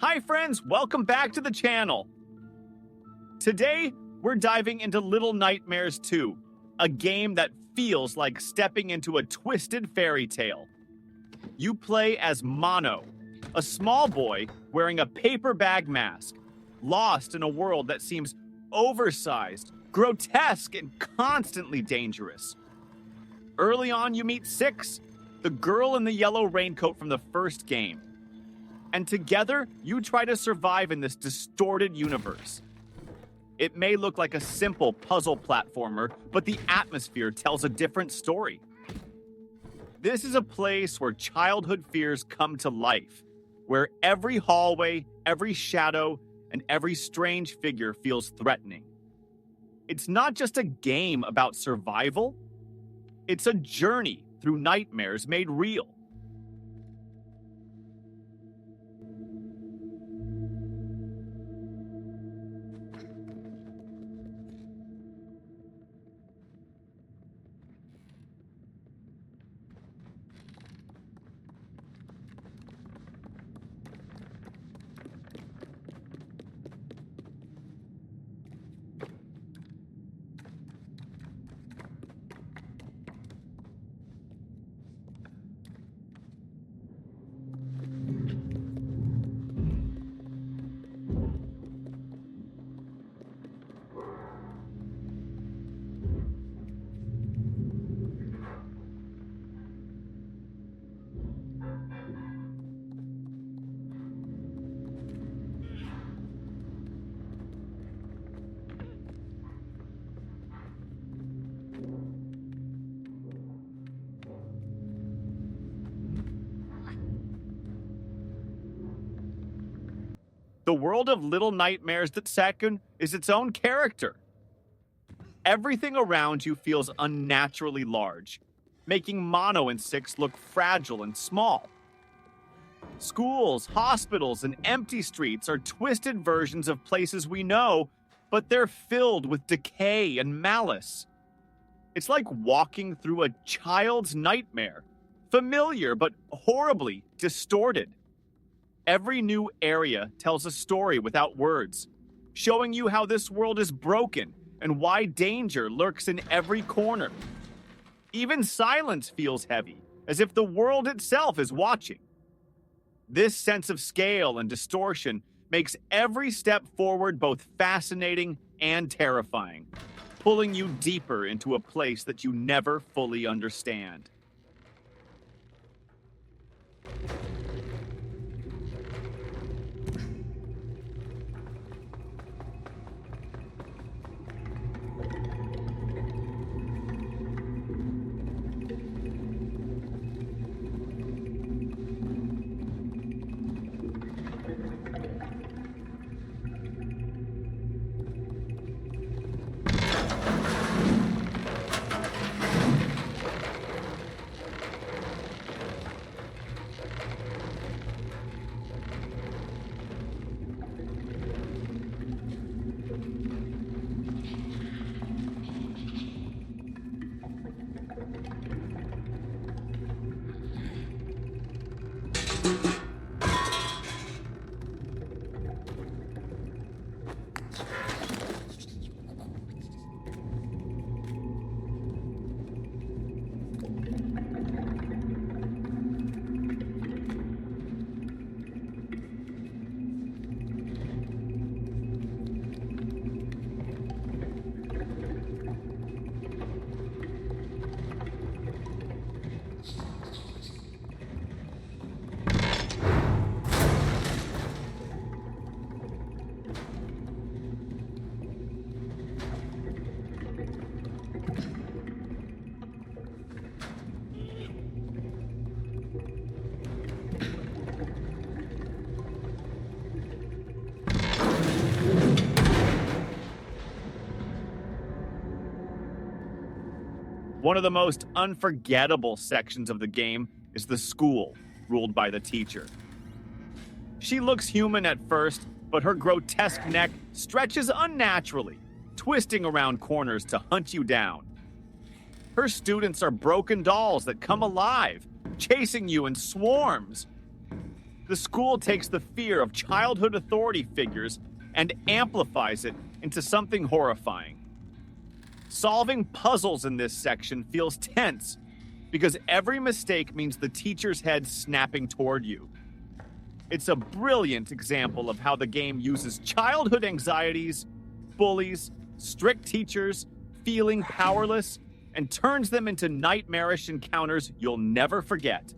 Hi friends, welcome back to the channel. Today, we're diving into Little Nightmares 2, a game that feels like stepping into a twisted fairy tale. You play as Mono, a small boy wearing a paper bag mask, lost in a world that seems oversized, grotesque, and constantly dangerous. Early on, you meet Six, the girl in the yellow raincoat from the first game. And together, you try to survive in this distorted universe. It may look like a simple puzzle platformer, but the atmosphere tells a different story. This is a place where childhood fears come to life, where every hallway, every shadow, and every strange figure feels threatening. It's not just a game about survival, it's a journey through nightmares made real. The world of Little Nightmares Second is its own character. Everything around you feels unnaturally large, making Mono and Six look fragile and small. Schools, hospitals, and empty streets are twisted versions of places we know, but they're filled with decay and malice. It's like walking through a child's nightmare, familiar but horribly distorted. Every new area tells a story without words, showing you how this world is broken and why danger lurks in every corner. Even silence feels heavy, as if the world itself is watching. This sense of scale and distortion makes every step forward both fascinating and terrifying, pulling you deeper into a place that you never fully understand. One of the most unforgettable sections of the game is the school, ruled by the teacher. She looks human at first, but her grotesque neck stretches unnaturally, twisting around corners to hunt you down. Her students are broken dolls that come alive, chasing you in swarms. The school takes the fear of childhood authority figures and amplifies it into something horrifying. Solving puzzles in this section feels tense because every mistake means the teacher's head snapping toward you. It's a brilliant example of how the game uses childhood anxieties, bullies, strict teachers, feeling powerless, and turns them into nightmarish encounters you'll never forget.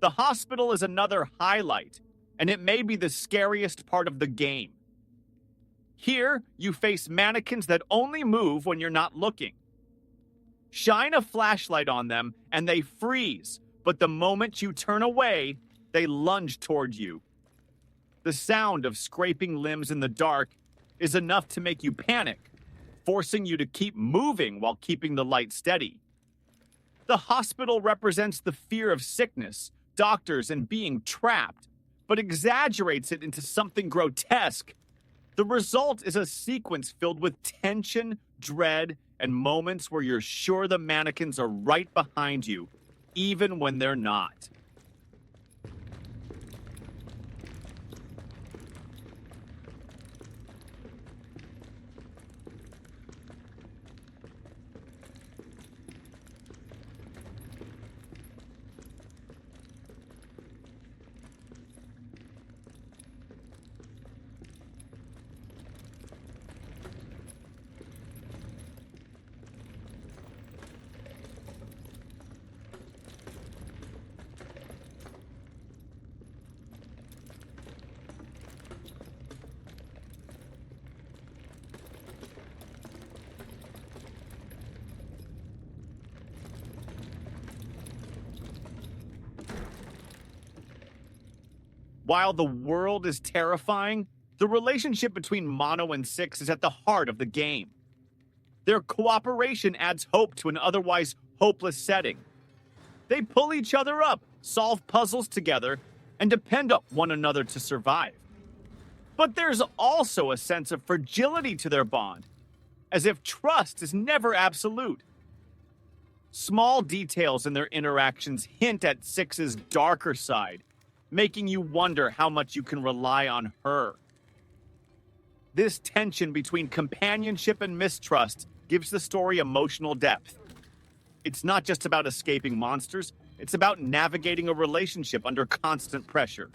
The hospital is another highlight, and it may be the scariest part of the game. Here, you face mannequins that only move when you're not looking. Shine a flashlight on them, and they freeze, but the moment you turn away, they lunge toward you. The sound of scraping limbs in the dark is enough to make you panic, forcing you to keep moving while keeping the light steady. The hospital represents the fear of sickness, doctors, and being trapped, but exaggerates it into something grotesque. The result is a sequence filled with tension, dread, and moments where you're sure the mannequins are right behind you, even when they're not. While the world is terrifying, the relationship between Mono and Six is at the heart of the game. Their cooperation adds hope to an otherwise hopeless setting. They pull each other up, solve puzzles together, and depend on one another to survive. But there's also a sense of fragility to their bond, as if trust is never absolute. Small details in their interactions hint at Six's darker side, making you wonder how much you can rely on her. This tension between companionship and mistrust gives the story emotional depth. It's not just about escaping monsters, it's about navigating a relationship under constant pressure.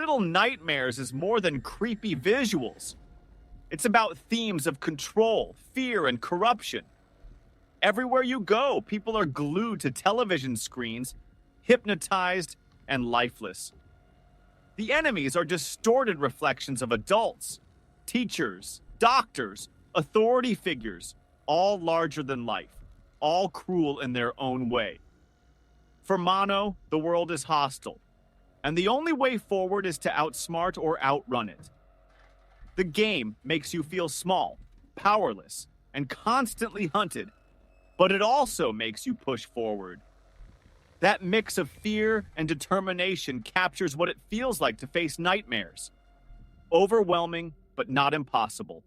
Little Nightmares is more than creepy visuals. It's about themes of control, fear, and corruption. Everywhere you go, people are glued to television screens, hypnotized, and lifeless. The enemies are distorted reflections of adults, teachers, doctors, authority figures, all larger than life, all cruel in their own way. For Mono, the world is hostile, and the only way forward is to outsmart or outrun it. The game makes you feel small, powerless, and constantly hunted, but it also makes you push forward. That mix of fear and determination captures what it feels like to face nightmares. Overwhelming, but not impossible.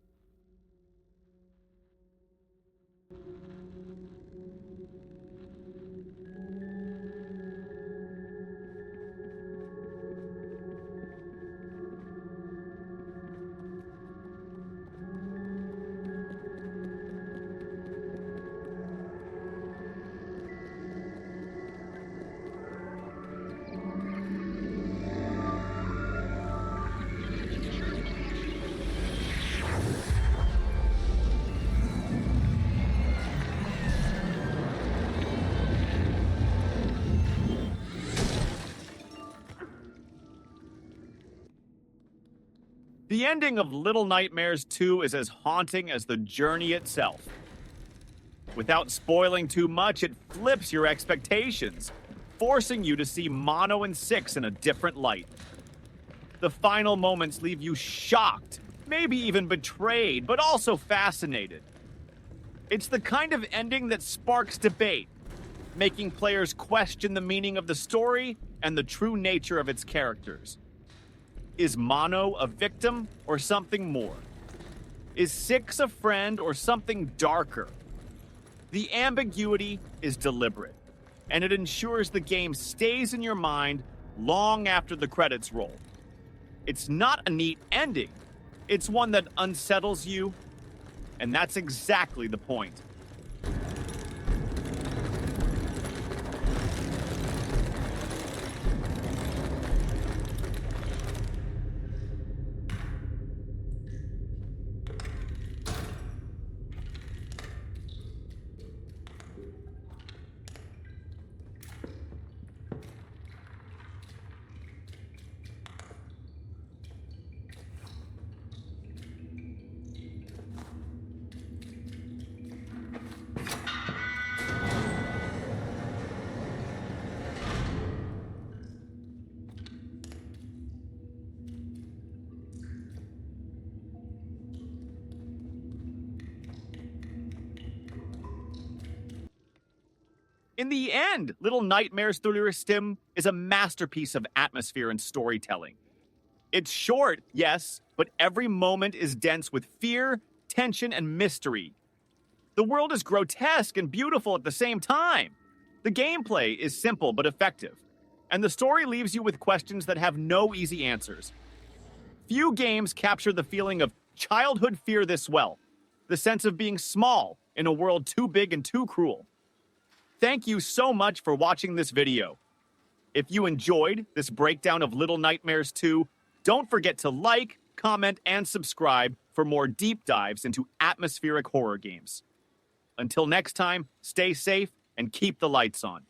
The ending of Little Nightmares 2 is as haunting as the journey itself. Without spoiling too much, it flips your expectations, forcing you to see Mono and Six in a different light. The final moments leave you shocked, maybe even betrayed, but also fascinated. It's the kind of ending that sparks debate, making players question the meaning of the story and the true nature of its characters. Is Mono a victim or something more? Is Six a friend or something darker? The ambiguity is deliberate, and it ensures the game stays in your mind long after the credits roll. It's not a neat ending, it's one that unsettles you, and that's exactly the point. In the end, Little Nightmares Thriller Stim is a masterpiece of atmosphere and storytelling. It's short, yes, but every moment is dense with fear, tension, and mystery. The world is grotesque and beautiful at the same time. The gameplay is simple but effective, and the story leaves you with questions that have no easy answers. Few games capture the feeling of childhood fear this well, the sense of being small in a world too big and too cruel. Thank you so much for watching this video. If you enjoyed this breakdown of Little Nightmares 2, don't forget to like, comment, and subscribe for more deep dives into atmospheric horror games. Until next time, stay safe and keep the lights on.